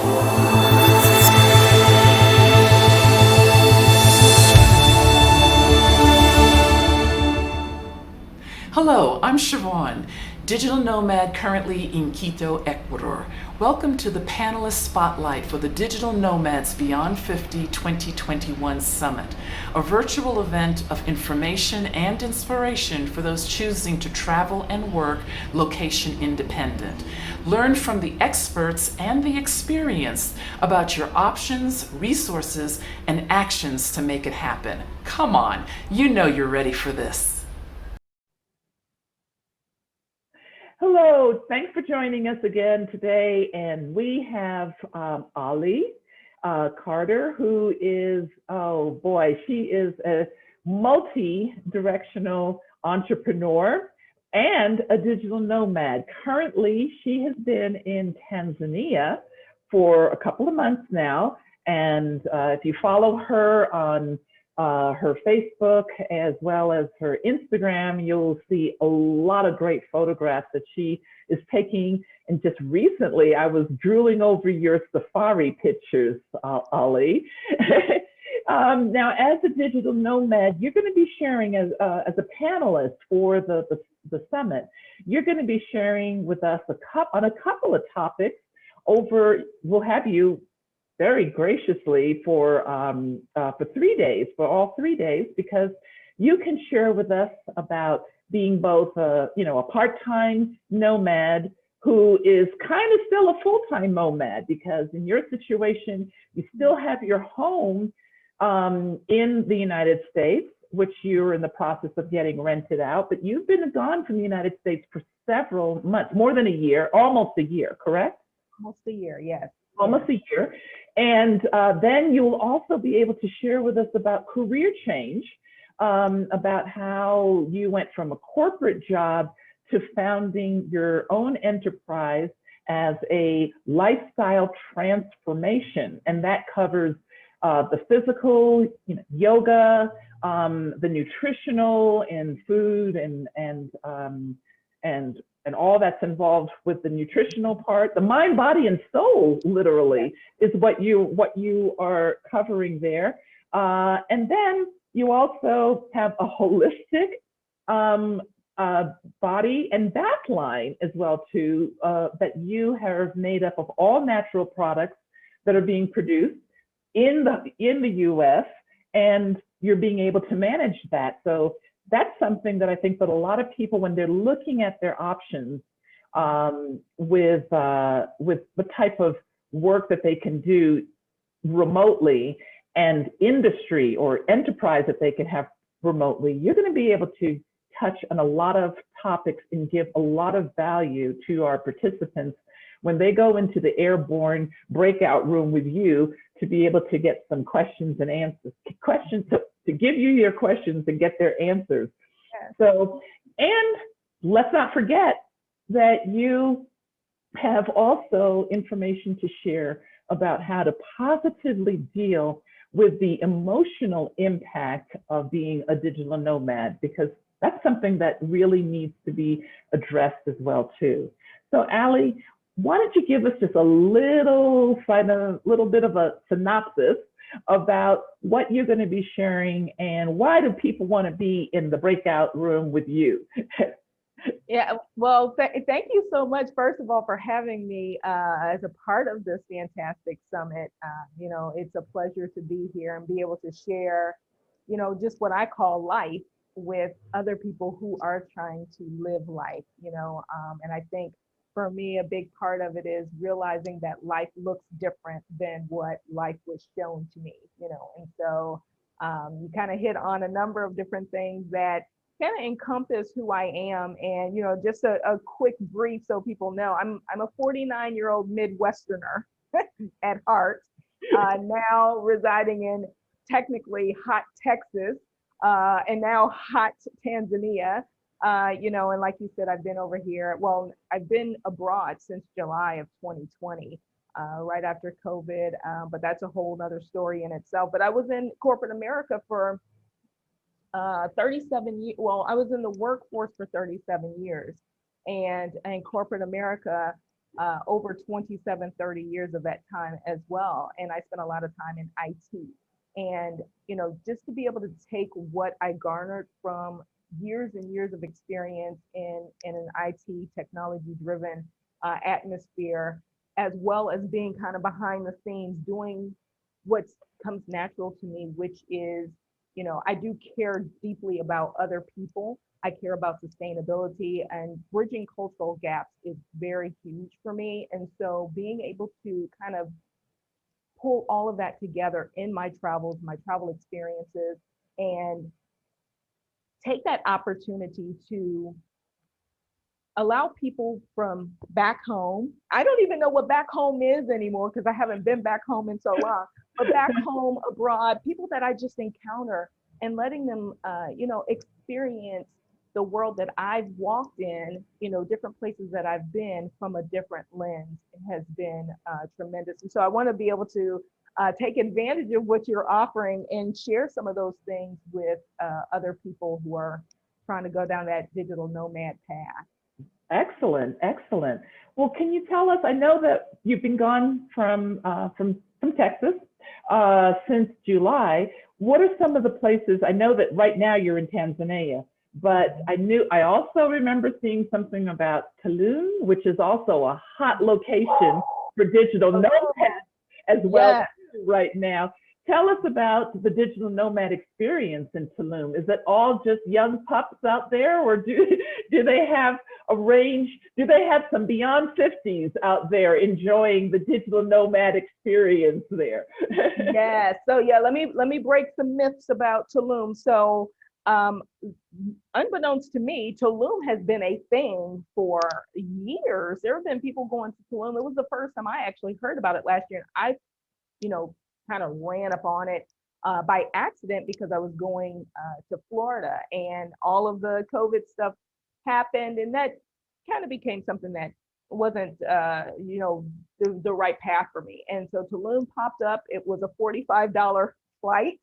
Hello, I'm Siobhan, digital nomad currently in Quito, Ecuador. Welcome to the Panelist Spotlight for the Digital Nomads Beyond 50 2021 Summit, a virtual event of information and inspiration for those choosing to travel and work location independent. Learn from the experts and the experienced about your options, resources, and actions to make it happen. Come on, you know you're ready for this. Hello, thanks for joining us again today. And we have 𝗂𝗚𝗓, who is, oh boy, she is a multi-directional entrepreneur and a digital nomad. Currently, she has been in Tanzania for a couple of months now. And if you follow her on her Facebook as well as her Instagram, you'll see a lot of great photographs that she is taking. And just recently, I was drooling over your safari pictures, 𝗂𝗚𝗓. Now, as a digital nomad, you're going to be sharing as a panelist for the summit. You're going to be sharing with us on a couple of topics over. We'll have you very graciously for 3 days, for all 3 days, because you can share with us about being both a part-time nomad who is kind of still a full-time nomad, because in your situation, you still have your home in the United States, which you're in the process of getting rented out, but you've been gone from the United States for several months, more than a year, almost a year, correct? Almost a year, yes. Almost a year. And then you'll also be able to share with us about career change, about how you went from a corporate job to founding your own enterprise as a lifestyle transformation. And that covers the physical, yoga, the nutritional and food and all that's involved with the nutritional part. The mind, body, and soul, literally, is what you are covering there. And then you also have a holistic body and bath line as well too, that you have made up of all natural products that are being produced in the U.S. and you're being able to manage that. So that's something that I think that a lot of people, when they're looking at their options with the type of work that they can do remotely and industry or enterprise that they can have remotely, you're going to be able to touch on a lot of topics and give a lot of value to our participants when they go into the airborne breakout room with you to be able to get some questions and answers, to give you your questions and get their answers. So, and let's not forget that you have also information to share about how to positively deal with the emotional impact of being a digital nomad, because that's something that really needs to be addressed as well too. So 𝗂𝗚𝗓, why don't you give us just a little bit of a synopsis about what you're going to be sharing and why do people want to be in the breakout room with you? Yeah, well, thank you so much, first of all, for having me as a part of this fantastic summit. It's a pleasure to be here and be able to share, just what I call life with other people who are trying to live life, and I think for me, a big part of it is realizing that life looks different than what life was shown to me, and so you kind of hit on a number of different things that kind of encompass who I am. And, just a quick brief so people know, I'm a 49-year-old Midwesterner at heart, now residing in technically hot Texas, and now hot Tanzania. And like you said, I've been over here. Well, I've been abroad since July of 2020, right after COVID, but that's a whole nother story in itself. But I was in corporate America for 37 years. Well, I was in the workforce for 37 years. And in corporate America, over 27, 30 years of that time as well. And I spent a lot of time in IT. And, just to be able to take what I garnered from years and years of experience in an IT technology driven atmosphere, as well as being kind of behind the scenes doing what comes natural to me, which is, I do care deeply about other people. I care about sustainability, and bridging cultural gaps is very huge for me. And so being able to kind of pull all of that together in my travels, my travel experiences, and take that opportunity to allow people from back home. I don't even know what back home is anymore because I haven't been back home in so long, but back home, abroad, people that I just encounter, and letting them, experience the world that I've walked in, different places that I've been from a different lens has been tremendous. And so I want to be able to take advantage of what you're offering and share some of those things with other people who are trying to go down that digital nomad path. Excellent, excellent. Well, can you tell us, I know that you've been gone from Texas since July. What are some of the places, I know that right now you're in Tanzania, but I also remember seeing something about Tulum, which is also a hot location for digital nomads as well right now. Tell us about the digital nomad experience in Tulum. Is it all just young pups out there, or do they have a range? Do they have some beyond 50s out there enjoying the digital nomad experience there? Yeah. So let me break some myths about Tulum. So unbeknownst to me, Tulum has been a thing for years. There have been people going to Tulum. It was the first time I actually heard about it last year. And I, kind of ran up on it by accident because I was going to Florida, and all of the COVID stuff happened, and that kind of became something that wasn't, the right path for me. And so Tulum popped up. It was a $45 flight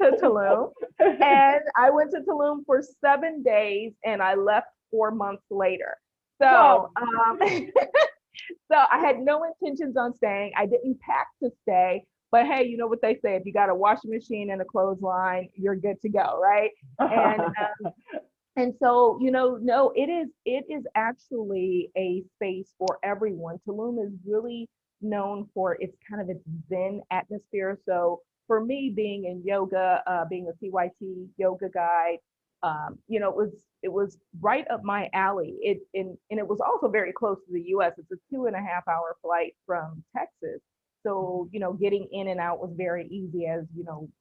to Tulum, and I went to Tulum for 7 days, and I left 4 months later. So, so I had no intentions on staying. I didn't pack to stay. But hey, you know what they say, if you got a washing machine and a clothesline, you're good to go, right? And so, no, it is actually a space for everyone. Tulum is really known for its kind of its Zen atmosphere. So for me, being in yoga, being a CYT yoga guide, it was right up my alley. And it was also very close to the US. It's a 2.5-hour flight from Texas. So, getting in and out was very easy, as,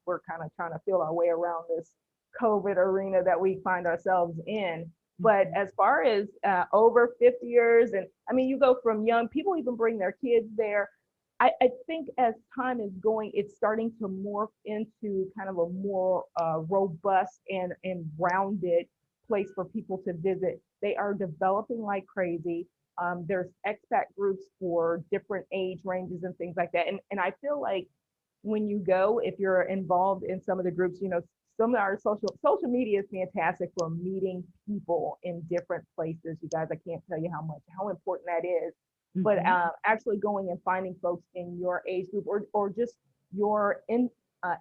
we're kind of trying to feel our way around this COVID arena that we find ourselves in. But as far as over 50 years, and I mean, you go from young people, even bring their kids there. I think as time is going, it's starting to morph into kind of a more robust and rounded place for people to visit. They are developing like crazy. There's expat groups for different age ranges and things like that. And I feel like when you go, if you're involved in some of the groups, some of our social media is fantastic for meeting people in different places. You guys, I can't tell you how important that is. Mm-hmm. But actually going and finding folks in your age group or just your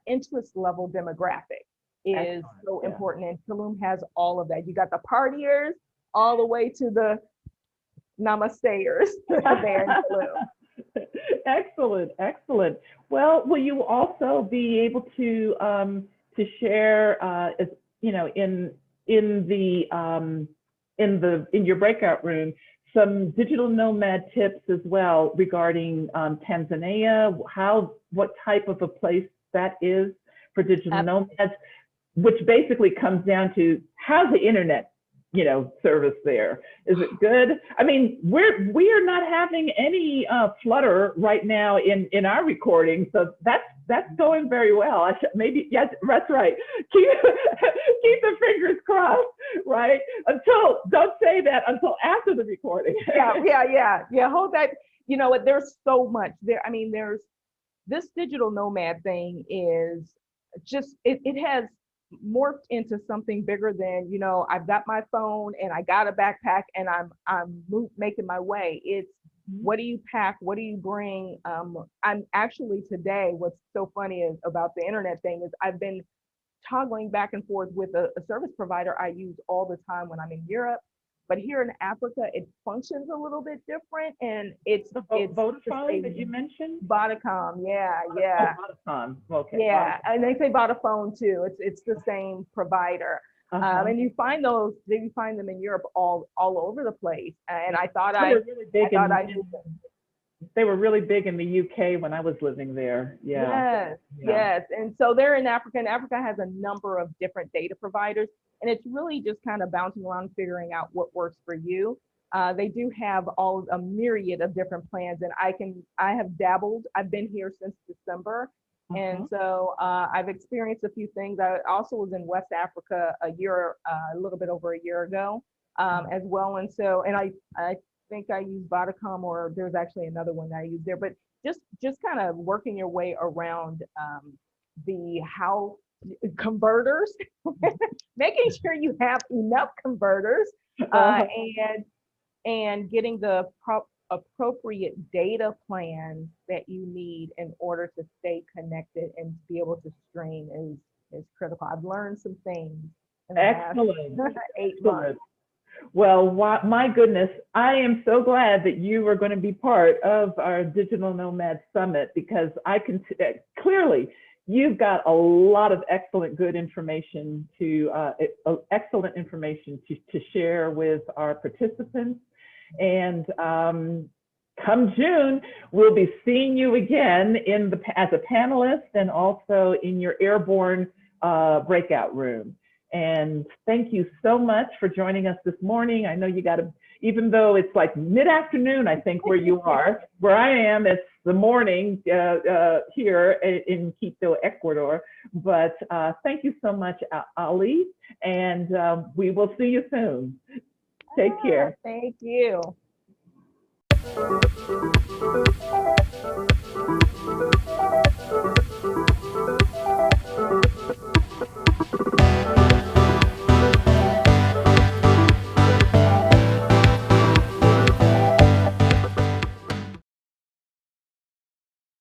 interest level demographic is so important. And Tulum has all of that. You got the partiers all the way to the namasters there in Tulum. Excellent, excellent. Well, will you also be able to share, in your breakout room, some digital nomad tips as well regarding Tanzania, what type of a place that is for digital nomads, which basically comes down to how's the internet service there? Is it good? I mean, we are not having any flutter right now in our recording, so that's going very well. Yes, that's right. Keep the fingers crossed, right? Don't say that until after the recording. Yeah. Hold that. You know what? There's so much there. I mean, there's this digital nomad thing is just it has morphed into something bigger than, I've got my phone and I got a backpack and I'm making my way. It's What do you pack? What do you bring? I'm actually today, what's so funny is about the internet thing is I've been toggling back and forth with a service provider I use all the time when I'm in Europe. But here in Africa, it functions a little bit different, and it's Vodafone that you mentioned. Vodacom, yeah, Oh, yeah, Vodafone. Okay. yeah, Vodafone. and they say Vodafone too. It's the same provider, and you find them in Europe all over the place. And I thought They were really big I knew them. They were really big in the UK when I was living there. Yeah. Yes, Yeah. yes. And so they're in Africa, and Africa has a number of different data providers. And it's really just kind of bouncing around, figuring out what works for you. They do have a myriad of different plans, and I have dabbled. I've been here since December. And so I've experienced a few things. I also was in West Africa a little bit over a year ago as well. And so, and I think I used Vodacom, or there's actually another one that I used there, but just kind of working your way around the house converters, making sure you have enough converters and getting the appropriate data plan that you need in order to stay connected and be able to stream is critical. I've learned some things in the Excellent. last 8 months. Well, my goodness, I am so glad that you are going to be part of our Digital Nomad Summit, because I can clearly you've got a lot of excellent, good information to share with our participants. And come June, we'll be seeing you again as a panelist, and also in your airborne breakout room. And thank you so much for joining us this morning. I know you got to, even though it's like mid-afternoon, I think, where you are, where I am, it's the morning here in Quito, Ecuador. But thank you so much, Ali, and we will see you soon. Take care. Thank you.